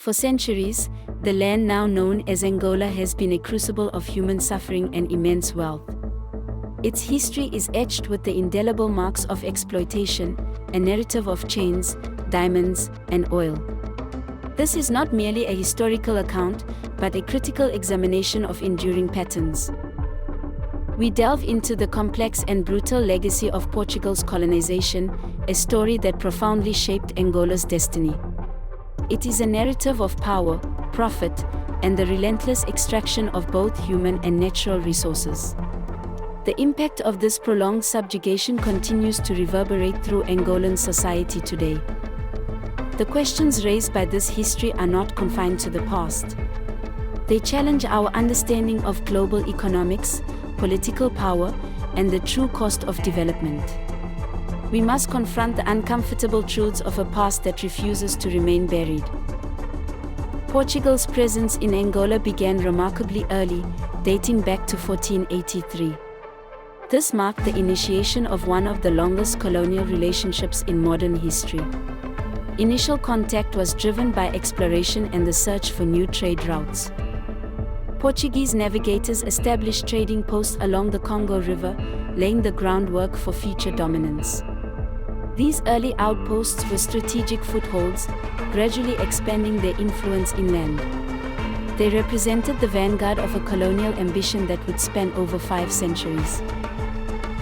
For centuries, the land now known as Angola has been a crucible of human suffering and immense wealth. Its history is etched with the indelible marks of exploitation, a narrative of chains, diamonds, and oil. This is not merely a historical account, but a critical examination of enduring patterns. We delve into the complex and brutal legacy of Portugal's colonization, a story that profoundly shaped Angola's destiny. It is a narrative of power, profit, and the relentless extraction of both human and natural resources. The impact of this prolonged subjugation continues to reverberate through Angolan society today. The questions raised by this history are not confined to the past. They challenge our understanding of global economics, political power, and the true cost of development. We must confront the uncomfortable truths of a past that refuses to remain buried. Portugal's presence in Angola began remarkably early, dating back to 1483. This marked the initiation of one of the longest colonial relationships in modern history. Initial contact was driven by exploration and the search for new trade routes. Portuguese navigators established trading posts along the Congo River, laying the groundwork for future dominance. These early outposts were strategic footholds, gradually expanding their influence inland. They represented the vanguard of a colonial ambition that would span over 5 centuries.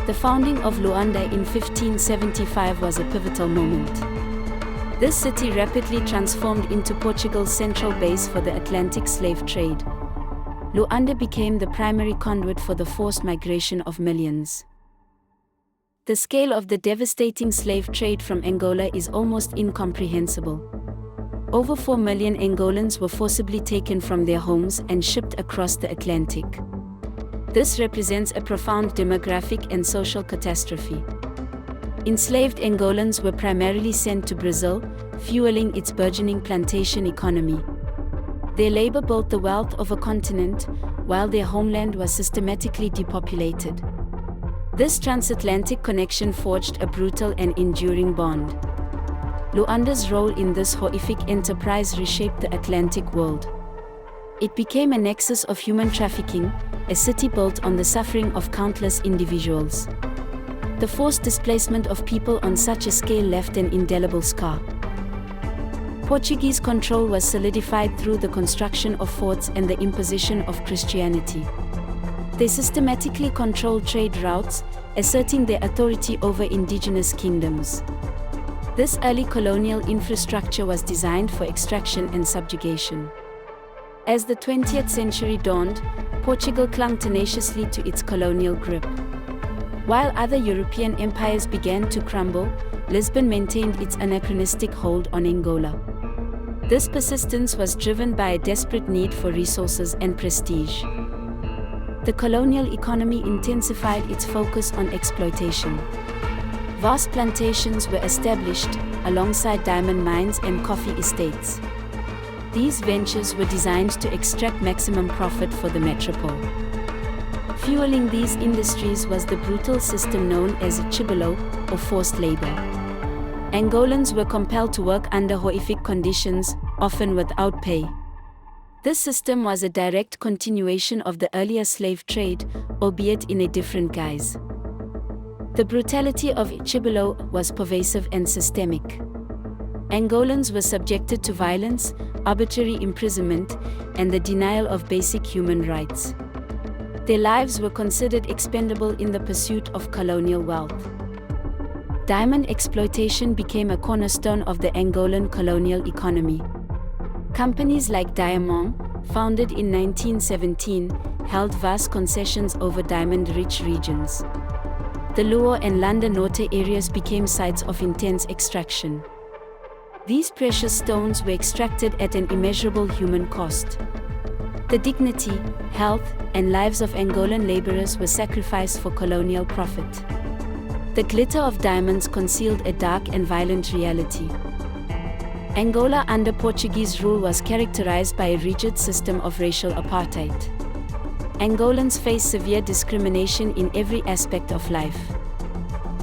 The founding of Luanda in 1575 was a pivotal moment. This city rapidly transformed into Portugal's central base for the Atlantic slave trade. Luanda became the primary conduit for the forced migration of millions. The scale of the devastating slave trade from Angola is almost incomprehensible. Over 4 million Angolans were forcibly taken from their homes and shipped across the Atlantic. This represents a profound demographic and social catastrophe. Enslaved Angolans were primarily sent to Brazil, fueling its burgeoning plantation economy. Their labor built the wealth of a continent, while their homeland was systematically depopulated. This transatlantic connection forged a brutal and enduring bond. Luanda's role in this horrific enterprise reshaped the Atlantic world. It became a nexus of human trafficking, a city built on the suffering of countless individuals. The forced displacement of people on such a scale left an indelible scar. Portuguese control was solidified through the construction of forts and the imposition of Christianity. They systematically controlled trade routes, asserting their authority over indigenous kingdoms. This early colonial infrastructure was designed for extraction and subjugation. As the 20th century dawned, Portugal clung tenaciously to its colonial grip. While other European empires began to crumble, Lisbon maintained its anachronistic hold on Angola. This persistence was driven by a desperate need for resources and prestige. The colonial economy intensified its focus on exploitation. Vast plantations were established, alongside diamond mines and coffee estates. These ventures were designed to extract maximum profit for the metropole. Fueling these industries was the brutal system known as chibolo, or forced labor. Angolans were compelled to work under horrific conditions, often without pay. This system was a direct continuation of the earlier slave trade, albeit in a different guise. The brutality of chibolo was pervasive and systemic. Angolans were subjected to violence, arbitrary imprisonment, and the denial of basic human rights. Their lives were considered expendable in the pursuit of colonial wealth. Diamond exploitation became a cornerstone of the Angolan colonial economy. Companies like Diamond, founded in 1917, held vast concessions over diamond-rich regions. The Luo and Landa Norte areas became sites of intense extraction. These precious stones were extracted at an immeasurable human cost. The dignity, health, and lives of Angolan laborers were sacrificed for colonial profit. The glitter of diamonds concealed a dark and violent reality. Angola under Portuguese rule was characterized by a rigid system of racial apartheid. Angolans faced severe discrimination in every aspect of life.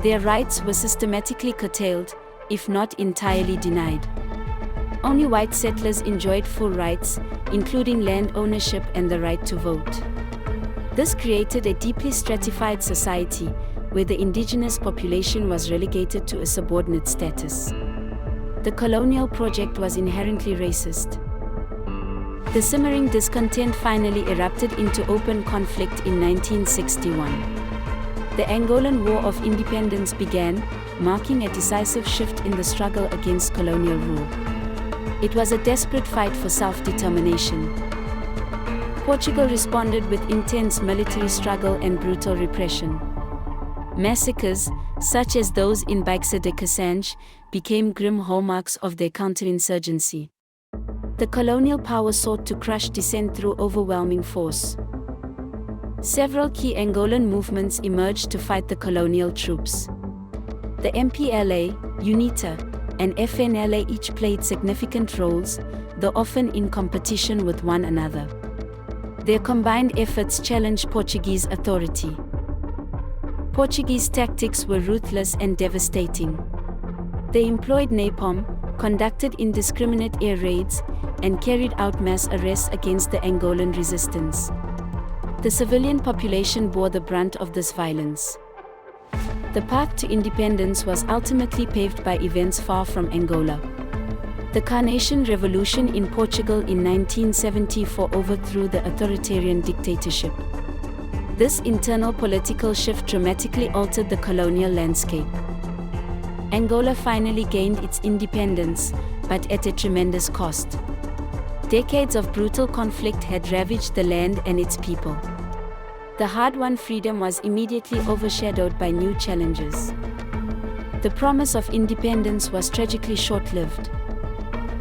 Their rights were systematically curtailed, if not entirely denied. Only white settlers enjoyed full rights, including land ownership and the right to vote. This created a deeply stratified society, where the indigenous population was relegated to a subordinate status. The colonial project was inherently racist. The simmering discontent finally erupted into open conflict in 1961. The Angolan War of Independence began, marking a decisive shift in the struggle against colonial rule. It was a desperate fight for self-determination. Portugal responded with intense military struggle and brutal repression. Massacres, such as those in Baixo de Cassange, became grim hallmarks of their counterinsurgency. The colonial power sought to crush dissent through overwhelming force. Several key Angolan movements emerged to fight the colonial troops. The MPLA, UNITA, and FNLA each played significant roles, though often in competition with one another. Their combined efforts challenged Portuguese authority. Portuguese tactics were ruthless and devastating. They employed napalm, conducted indiscriminate air raids, and carried out mass arrests against the Angolan resistance. The civilian population bore the brunt of this violence. The path to independence was ultimately paved by events far from Angola. The Carnation Revolution in Portugal in 1974 overthrew the authoritarian dictatorship. This internal political shift dramatically altered the colonial landscape. Angola finally gained its independence, but at a tremendous cost. Decades of brutal conflict had ravaged the land and its people. The hard-won freedom was immediately overshadowed by new challenges. The promise of independence was tragically short-lived.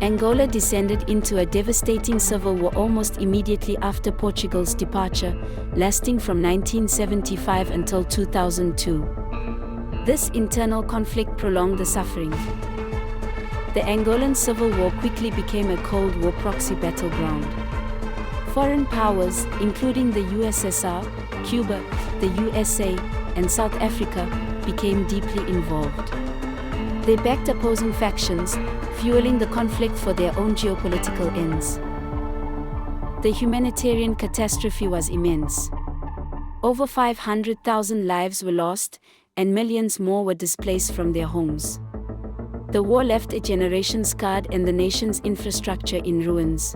Angola descended into a devastating civil war almost immediately after Portugal's departure, lasting from 1975 until 2002. This internal conflict prolonged the suffering. The Angolan Civil War quickly became a Cold War proxy battleground. Foreign powers, including the USSR, Cuba, the USA, and South Africa, became deeply involved. They backed opposing factions, fueling the conflict for their own geopolitical ends. The humanitarian catastrophe was immense. Over 500,000 lives were lost, and millions more were displaced from their homes. The war left a generation scarred and the nation's infrastructure in ruins.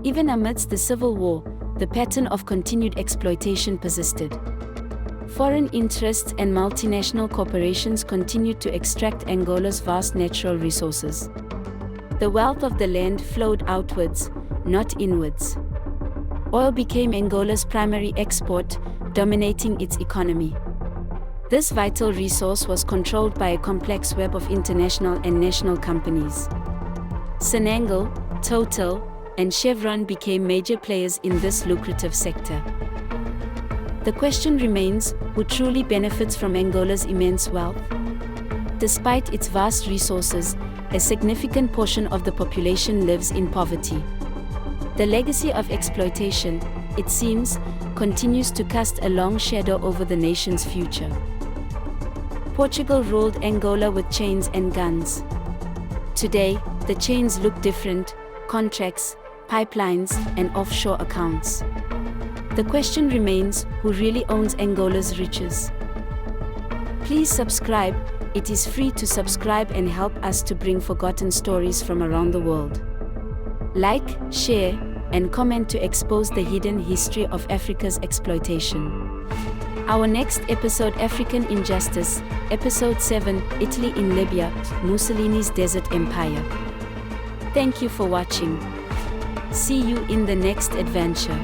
Even amidst the civil war, the pattern of continued exploitation persisted. Foreign interests and multinational corporations continued to extract Angola's vast natural resources. The wealth of the land flowed outwards, not inwards. Oil became Angola's primary export, dominating its economy. This vital resource was controlled by a complex web of international and national companies. Senangol, Total, and Chevron became major players in this lucrative sector. The question remains, who truly benefits from Angola's immense wealth? Despite its vast resources, a significant portion of the population lives in poverty. The legacy of exploitation, it seems, continues to cast a long shadow over the nation's future. Portugal ruled Angola with chains and guns. Today, the chains look different: contracts, pipelines, and offshore accounts. The question remains, who really owns Angola's riches? Please subscribe. It is free to subscribe and help us to bring forgotten stories from around the world. Like, share, and comment to expose the hidden history of Africa's exploitation. Our next episode, African Injustice, Episode 7, Italy in Libya, Mussolini's Desert Empire. Thank you for watching. See you in the next adventure.